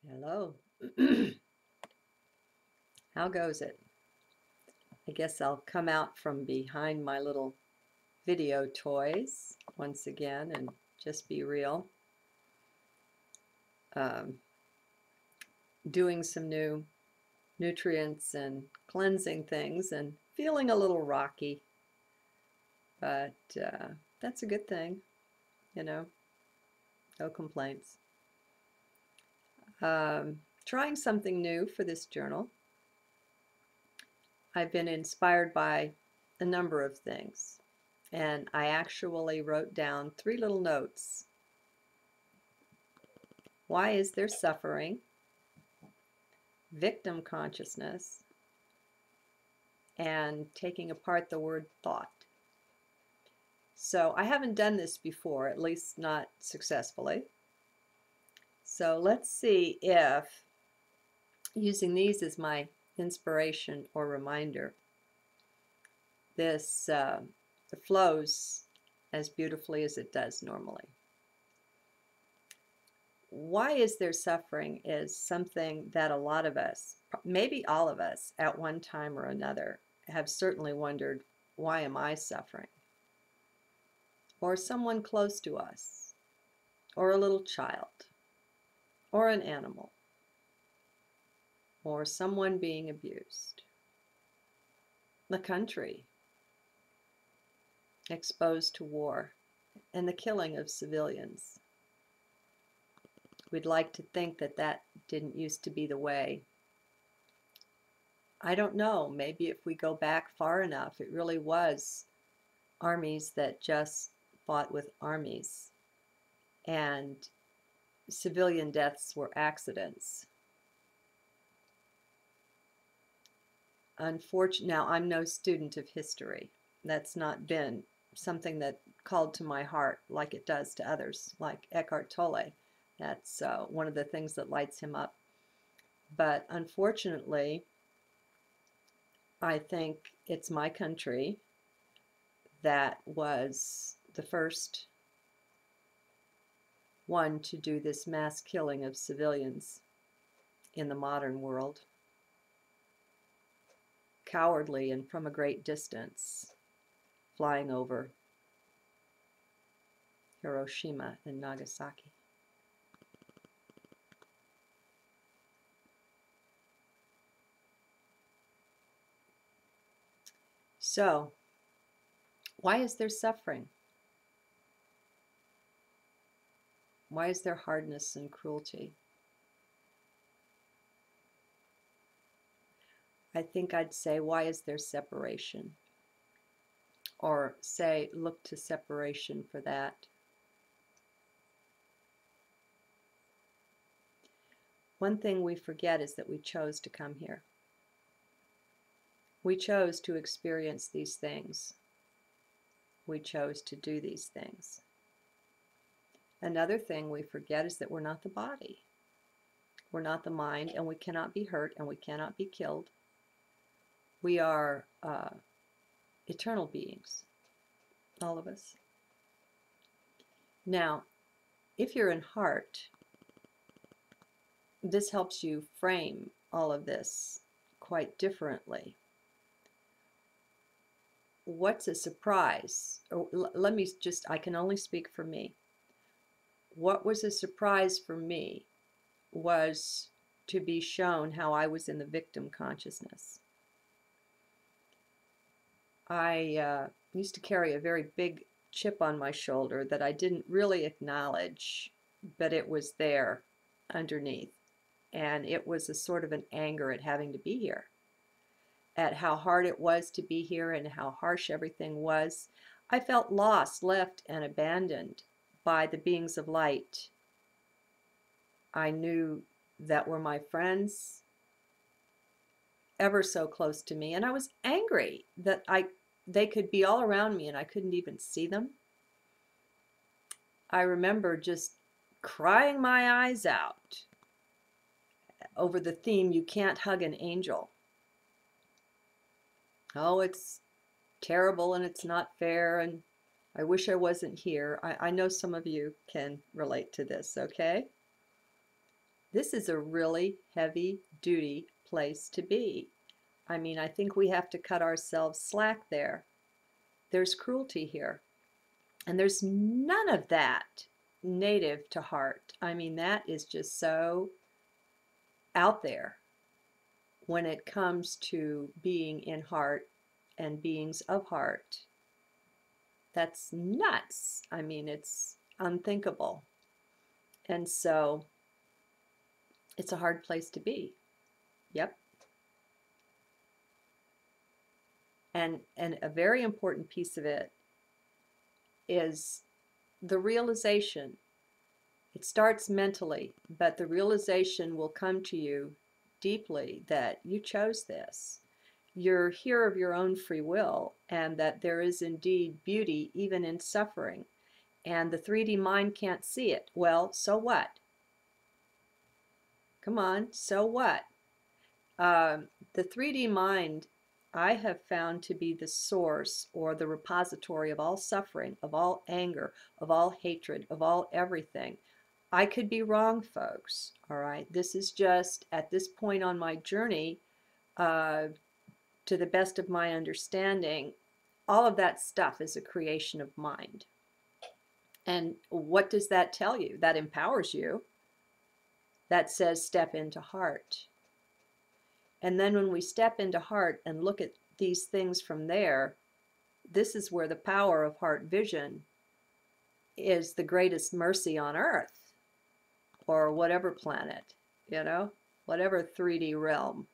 Hello. How goes it? I guess I'll come out from behind my little video toys once again and just be real. Um, Doing some new nutrients and cleansing things and feeling a little rocky, but that's a good thing, you know, no complaints. Trying something new for this journal. I've been inspired by a number of things. And I actually wrote down 3 little notes. Why is there suffering? Victim consciousness, and taking apart the word thought. So I haven't done this before, at least not successfully. So let's see if using these as my inspiration or reminder, this flows as beautifully as it does normally. Why is there suffering is something that a lot of us, maybe all of us, at one time or another, have certainly wondered, why am I suffering? Or someone close to us, or a little child, or an animal, or someone being abused. The country exposed to war and the killing of civilians. We'd like to think that that didn't used to be the way. I don't know, maybe if we go back far enough, it really was armies that just fought with armies, and civilian deaths were accidents. Unfortunately, now I'm no student of history. That's not been something that called to my heart like it does to others, like Eckhart Tolle. That's one of the things that lights him up. But unfortunately, I think it's my country that was the first one to do this mass killing of civilians in the modern world. Cowardly and from a great distance, flying over Hiroshima and Nagasaki. So, why is there suffering? Why is there hardness and cruelty? I think I'd say, why is there separation? Or say, look to separation for that. One thing we forget is that we chose to come here. We chose to experience these things. We chose to do these things. Another thing we forget is that we're not the body. We're not the mind, and we cannot be hurt, and we cannot be killed. We are eternal beings, all of us. Now, if you're in heart, this helps you frame all of this quite differently. What's a surprise? Or let me just, I can only speak for me. What was a surprise for me was to be shown how I was in the victim consciousness. I used to carry a very big chip on my shoulder that I didn't really acknowledge, but it was there underneath. And it was a sort of an anger at having to be here, at how hard it was to be here and how harsh everything was. I felt lost, left, and abandoned by the beings of light I knew that were my friends, ever so close to me, and I was angry that they could be all around me and I couldn't even see them. I remember just crying my eyes out over the theme, you can't hug an angel. Oh, it's terrible and it's not fair and I wish I wasn't here. I know some of you can relate to this, okay? This is a really heavy duty place to be. I mean, I think we have to cut ourselves slack there. There's cruelty here. And there's none of that native to heart. I mean, that is just so out there when it comes to being in heart and beings of heart. That's nuts. I mean, it's unthinkable. And so it's a hard place to be. Yep. And a very important piece of it is the realization. It starts mentally, but the realization will come to you deeply that you chose this. You're here of your own free will, and that there is indeed beauty even in suffering. And the 3D mind can't see it. Well, so what? Come on, so what? The 3D mind I have found to be the source or the repository of all suffering, of all anger, of all hatred, of all everything. I could be wrong, folks. All right. This is just at this point on my journey, to the best of my understanding, all of that stuff is a creation of mind. And what does that tell you? That empowers you. That says step into heart. And then when we step into heart and look at these things from there, this is where the power of heart vision is the greatest mercy on earth, or whatever planet, you know, whatever 3D realm.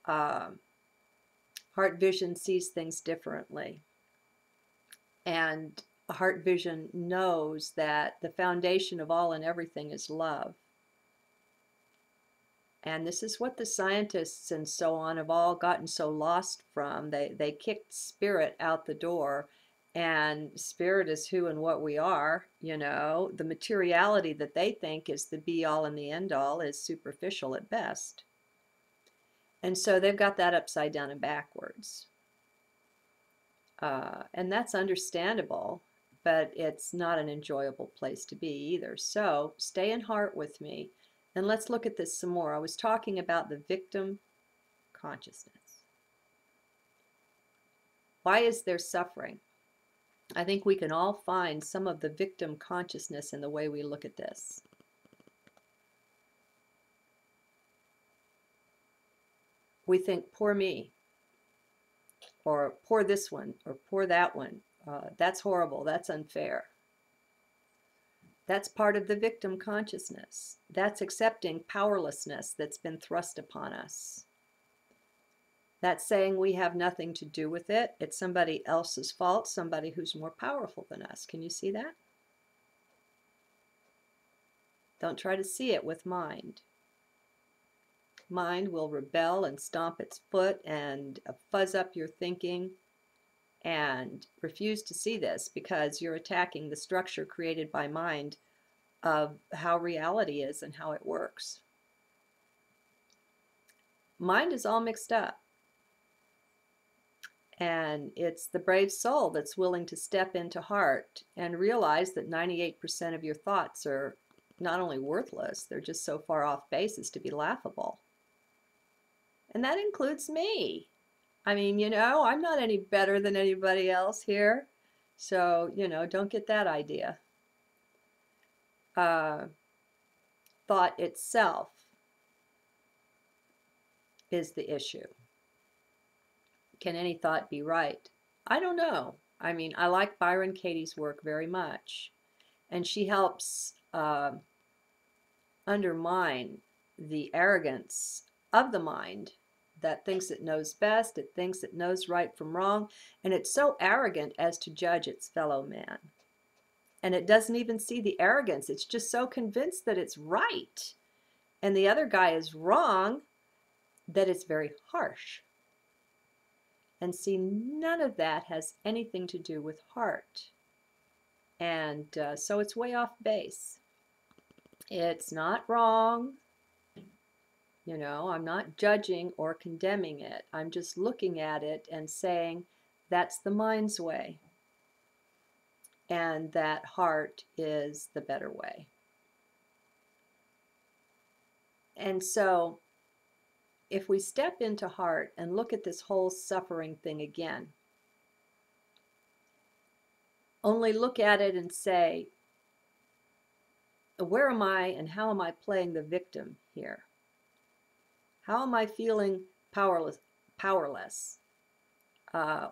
Heart vision sees things differently. And heart vision knows that the foundation of all and everything is love. And this is what the scientists and so on have all gotten so lost from. They kicked spirit out the door, and spirit is who and what we are, you know. The materiality that they think is the be all and the end all is superficial at best. And so they've got that upside down and backwards. And that's understandable, but it's not an enjoyable place to be either. So stay in heart with me. And let's look at this some more. I was talking about the victim consciousness. Why is there suffering? I think we can all find some of the victim consciousness in the way we look at this. We think, poor me, or poor this one, or poor that one. That's horrible. That's unfair. That's part of the victim consciousness. That's accepting powerlessness that's been thrust upon us. That's saying we have nothing to do with it. It's somebody else's fault, somebody who's more powerful than us. Can you see that? Don't try to see it with mind. Mind will rebel and stomp its foot and fuzz up your thinking and refuse to see this because you're attacking the structure created by mind of how reality is and how it works. Mind is all mixed up. And it's the brave soul that's willing to step into heart and realize that 98% of your thoughts are not only worthless, they're just so far off base as to be laughable. And that includes me. I mean, you know, I'm not any better than anybody else here. So, you know, don't get that idea. Thought itself is the issue. Can any thought be right? I don't know. I mean, I like Byron Katie's work very much. And she helps undermine the arrogance of the mind that thinks it knows best, it thinks it knows right from wrong, and it's so arrogant as to judge its fellow man. And it doesn't even see the arrogance. It's just so convinced that it's right and the other guy is wrong that it's very harsh. And see, none of that has anything to do with heart. And so it's way off base. It's not wrong. You know, I'm not judging or condemning it. I'm just looking at it and saying that's the mind's way. And that heart is the better way. And so if we step into heart and look at this whole suffering thing again, only look at it and say, where am I and how am I playing the victim here? How am I feeling powerless? Powerless?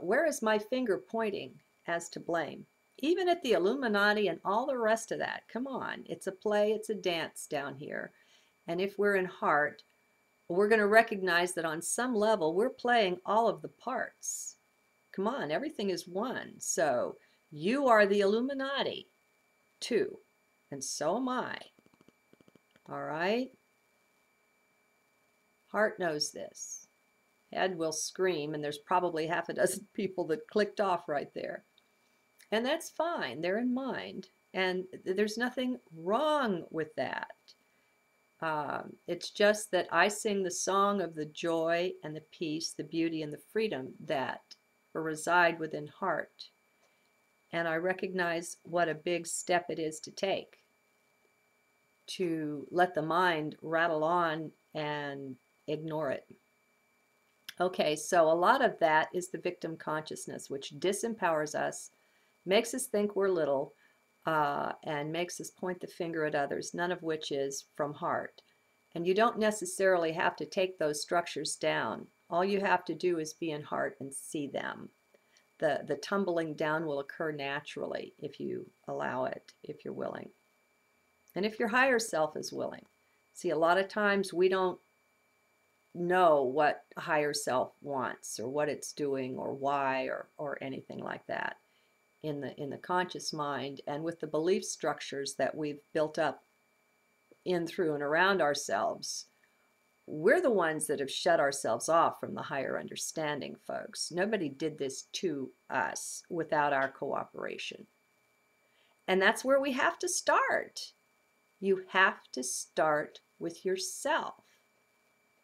Where is my finger pointing as to blame? Even at the Illuminati and all the rest of that, come on, it's a play, it's a dance down here. And if we're in heart, we're going to recognize that on some level we're playing all of the parts. Come on, everything is one. So you are the Illuminati too, and so am I. All right? Heart knows this. Head will scream, and there's probably half a dozen people that clicked off right there. And that's fine. They're in mind. And there's nothing wrong with that. It's just that I sing the song of the joy and the peace, the beauty and the freedom that reside within heart. And I recognize what a big step it is to take, to let the mind rattle on and ignore it. Okay, so a lot of that is the victim consciousness, which disempowers us, makes us think we're little, and makes us point the finger at others, none of which is from heart. And you don't necessarily have to take those structures down. All you have to do is be in heart and see them. The tumbling down will occur naturally if you allow it, if you're willing. And if your higher self is willing. See, a lot of times we don't know what higher self wants or what it's doing or why or anything like that in the conscious mind, and with the belief structures that we've built up in, through, and around ourselves, we're the ones that have shut ourselves off from the higher understanding, folks. Nobody did this to us without our cooperation. And that's where we have to start. You have to start with yourself.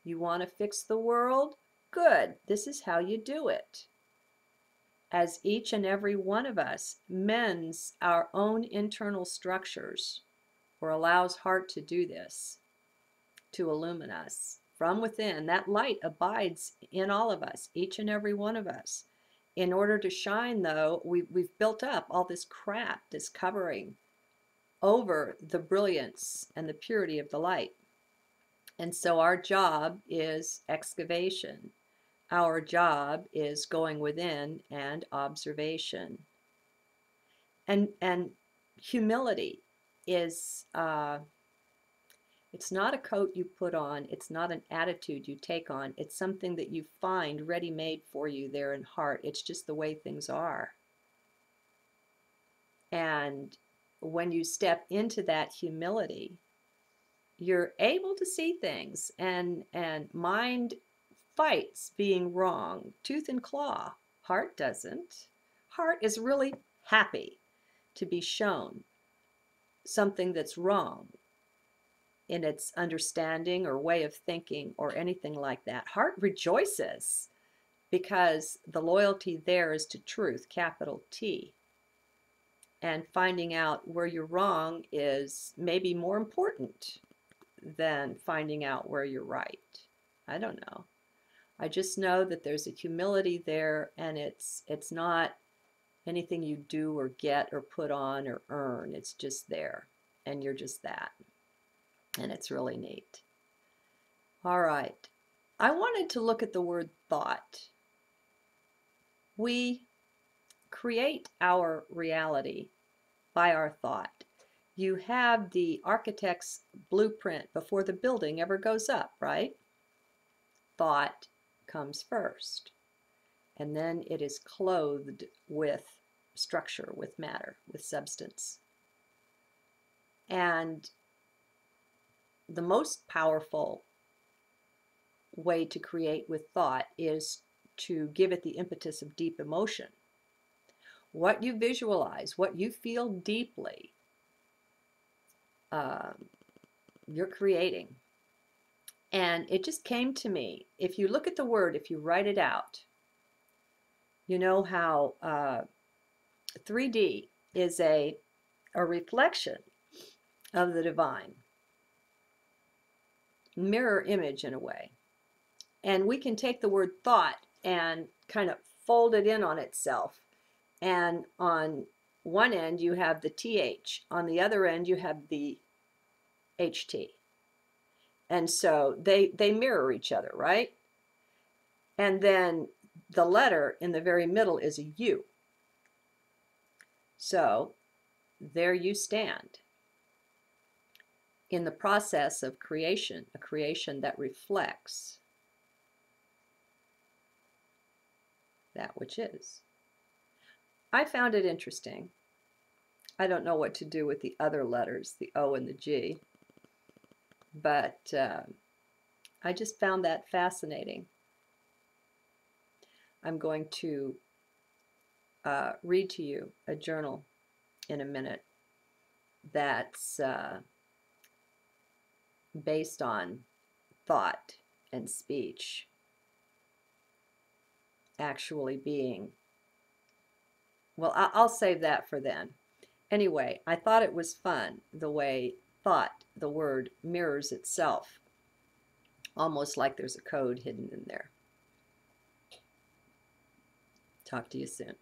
You want to fix the world? Good. This is how you do it. As each and every one of us mends our own internal structures, or allows heart to do this, to illumine us from within, that light abides in all of us, each and every one of us. In order to shine, though, we've built up all this crap, this covering over the brilliance and the purity of the light. And so our job is excavation. Our job is going within and observation. And humility is, it's not a coat you put on. It's not an attitude you take on. It's something that you find ready-made for you there in heart. It's just the way things are. And when you step into that humility, you're able to see things, and mind fights being wrong, tooth and claw. Heart doesn't. Heart is really happy to be shown something that's wrong in its understanding or way of thinking or anything like that. Heart rejoices because the loyalty there is to truth, capital T. And finding out where you're wrong is maybe more important than finding out where you're right. I don't know. I just know that there's a humility there, and it's not anything you do or get or put on or earn. It's just there, and you're just that. And it's really neat. All right. I wanted to look at the word thought. We create our reality by our thought. You have the architect's blueprint before the building ever goes up, right? Thought comes first. And then it is clothed with structure, with matter, with substance. And the most powerful way to create with thought is to give it the impetus of deep emotion. What you visualize, what you feel deeply, you're creating. And it just came to me, if you look at the word, if you write it out, you know how 3D is a reflection of the divine. mirror image in a way. And we can take the word thought and kind of fold it in on itself. And on one end you have the TH, on the other end you have the HT. And so they mirror each other, right? And then the letter in the very middle is a U. So there you stand in the process of creation, a creation that reflects that which is. I found it interesting. I don't know what to do with the other letters, the O and the G, but I just found that fascinating. I'm going to read to you a journal in a minute that's based on thought and speech actually being, well, I'll save that for then. Anyway, I thought it was fun the way thought, the word, mirrors itself, almost like there's a code hidden in there. Talk to you soon.